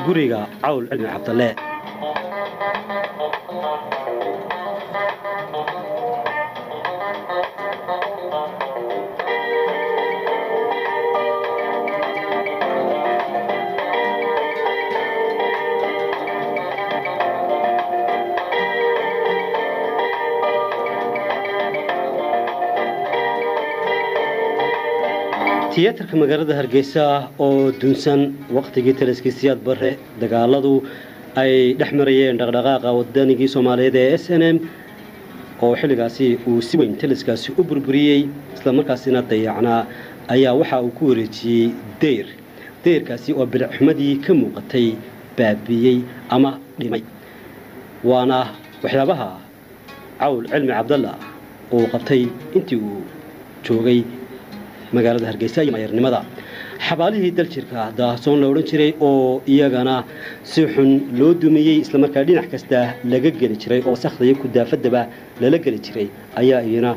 guriga cawl cilmi cabdalle tiyaatarka magaalada Hargeysa oo dunsan waqtigii taliskiisiyad bare dagaaladu ay dhaxmarayeen dhaqdhaqaaqa wadanigii Soomaaliyeed ee SNM oo xiligaasi uu si weyn taliskaasi u burburiyay isla markaasina dayacnaa ayaa waxa uu ku wareejiyay deyrkaasi oo bilxumadii ka muuqatay baabiyay ama dhimay waana waxyaabaha cawl cilmi cabdalla oo qabtay intii uu joogay magaalada Hargeysa iyo maayarnimada xabaalihii daljirka daahsoon la oran jiray oo iyagana si xun loo dumiyay isla markaa dhinac kasta laga gali jiray oo saxday ku daafadaba lala gali jiray ayaa iyana